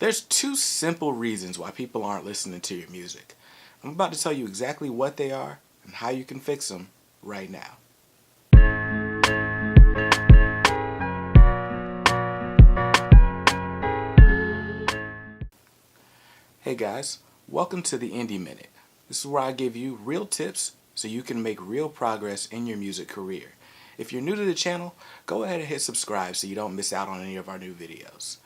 There's two simple reasons why people aren't listening to your music. I'm about to tell you exactly what they are and how you can fix them right now. Hey guys, welcome to the Indie Minute. This is where I give you real tips so you can make real progress in your music career. If you're new to the channel, go ahead and hit subscribe so you don't miss out on any of our new videos.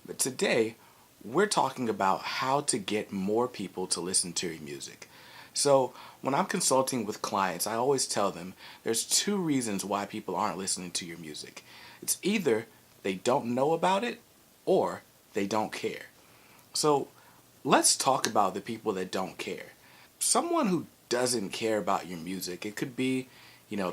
But today, we're talking about how to get more people to listen to your music. So when I'm consulting with clients, I always tell them there's two reasons why people aren't listening to your music. It's either they don't know about it or they don't care. So let's talk about the people that don't care. Someone who doesn't care about your music, it could be,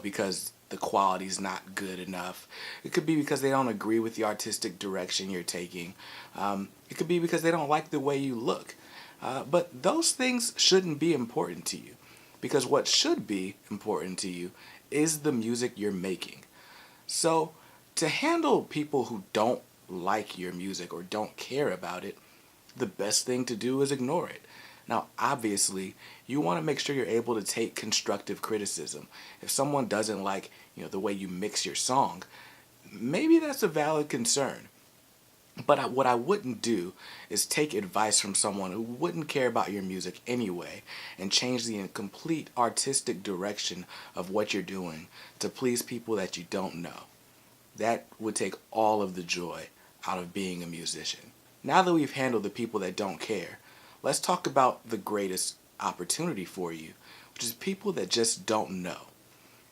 because the quality's not good enough. It could be because they don't agree with the artistic direction you're taking. It could be because they don't like the way you look. But those things shouldn't be important to you, because what should be important to you is the music you're making. So to handle people who don't like your music or don't care about it, the best thing to do is ignore it. Now, obviously, you want to make sure you're able to take constructive criticism. If someone doesn't like, the way you mix your song, maybe that's a valid concern. But what I wouldn't do is take advice from someone who wouldn't care about your music anyway and change the complete artistic direction of what you're doing to please people that you don't know. That would take all of the joy out of being a musician. Now that we've handled the people that don't care, let's talk about the greatest opportunity for you, which is people that just don't know.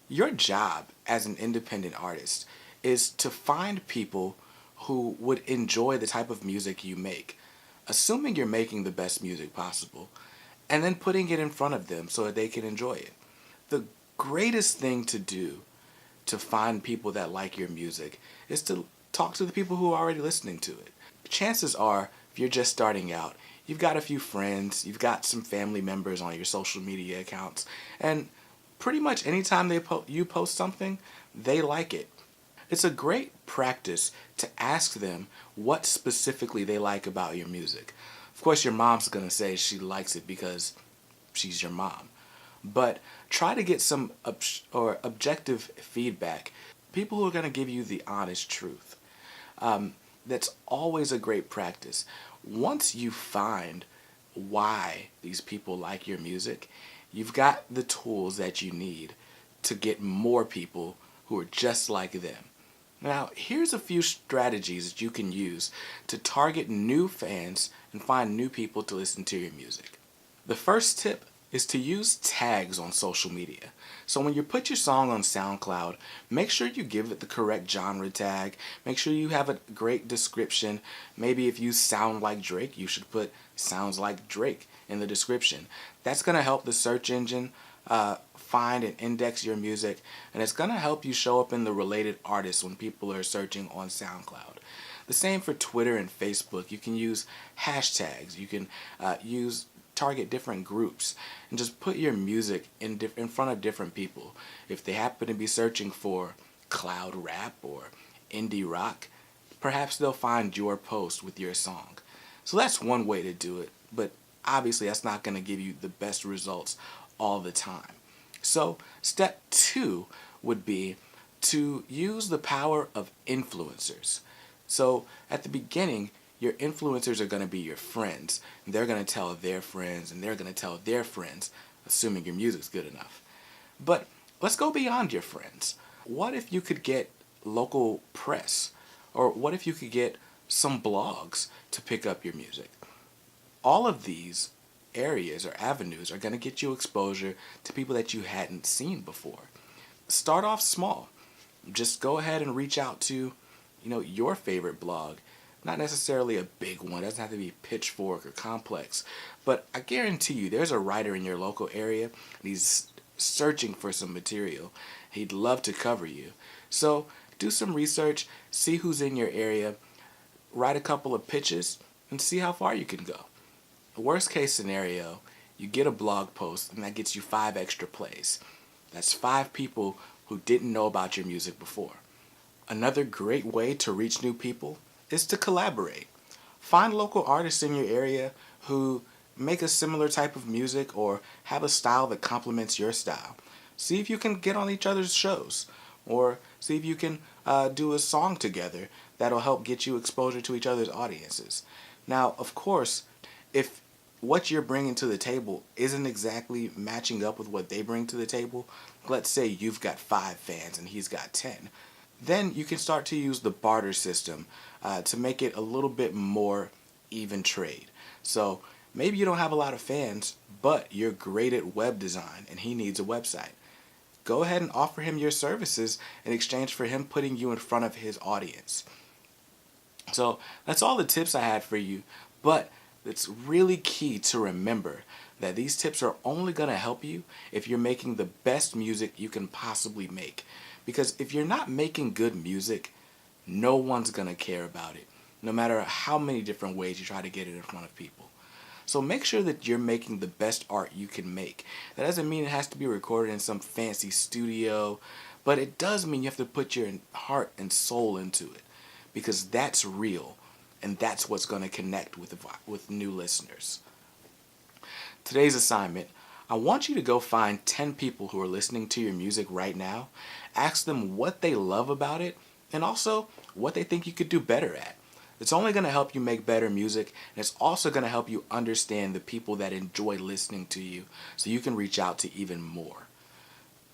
Your job as an independent artist is to find people who would enjoy the type of music you make, assuming you're making the best music possible, and then putting it in front of them so that they can enjoy it. The greatest thing to do to find people that like your music is to talk to the people who are already listening to it. Chances are, if you're just starting out, you've got a few friends, you've got some family members on your social media accounts, and pretty much anytime you post something, they like it. It's a great practice to ask them what specifically they like about your music. Of course, your mom's going to say she likes it because she's your mom. But try to get some objective feedback. People who are going to give you the honest truth. That's always a great practice. Once you find why these people like your music, you've got the tools that you need to get more people who are just like them. Now, here's a few strategies that you can use to target new fans and find new people to listen to your music. The first tip is to use tags on social media. So when you put your song on SoundCloud, make sure you give it the correct genre tag. Make sure you have a great description. Maybe if you sound like Drake, you should put sounds like Drake in the description. That's going to help the search engine find and index your music, and it's going to help you show up in the related artists when people are searching on SoundCloud. The same for Twitter and Facebook. You can use hashtags. You can target different groups and just put your music in front of different people. If they happen to be searching for cloud rap or indie rock, perhaps they'll find your post with your song. So that's one way to do it, but obviously that's not going to give you the best results all the time. So step 2 would be to use the power of influencers. So at the beginning, your influencers are going to be your friends. And they're going to tell their friends, and they're going to tell their friends, assuming your music's good enough. But let's go beyond your friends. What if you could get local press? Or what if you could get some blogs to pick up your music? All of these areas or avenues are going to get you exposure to people that you hadn't seen before. Start off small. Just go ahead and reach out to, your favorite blog. Not necessarily a big one. It doesn't have to be Pitchfork or Complex. But I guarantee you there's a writer in your local area and he's searching for some material. He'd love to cover you. So do some research, see who's in your area, write a couple of pitches, and see how far you can go. Worst case scenario, you get a blog post and that gets you 5 extra plays. That's 5 people who didn't know about your music before. Another great way to reach new people is to collaborate. find local artists in your area who make a similar type of music or have a style that complements your style. See if you can get on each other's shows, or see if you can do a song together that'll help get you exposure to each other's audiences. Now, of course, if what you're bringing to the table isn't exactly matching up with what they bring to the table, let's say you've got 5 fans and he's got 10, then you can start to use the barter system to make it a little bit more even trade. So maybe you don't have a lot of fans, but you're great at web design and he needs a website. Go ahead and offer him your services in exchange for him putting you in front of his audience. So that's all the tips I had for you, but it's really key to remember that these tips are only going to help you if you're making the best music you can possibly make. Because if you're not making good music, no one's going to care about it, no matter how many different ways you try to get it in front of people. So make sure that you're making the best art you can make. That doesn't mean it has to be recorded in some fancy studio, but it does mean you have to put your heart and soul into it, because that's real, and that's what's going to connect with new listeners. Today's assignment, I want you to go find 10 people who are listening to your music right now, ask them what they love about it, and also what they think you could do better at. It's only going to help you make better music, and it's also going to help you understand the people that enjoy listening to you so you can reach out to even more.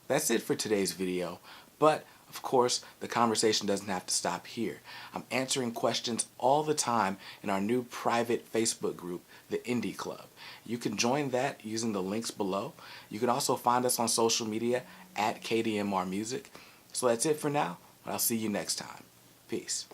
That's it for today's video, but of course, the conversation doesn't have to stop here. I'm answering questions all the time in our new private Facebook group, the Indie Club. You can join that using the links below. You can also find us on social media at KDMR Music. So that's it for now, but I'll see you next time. Peace.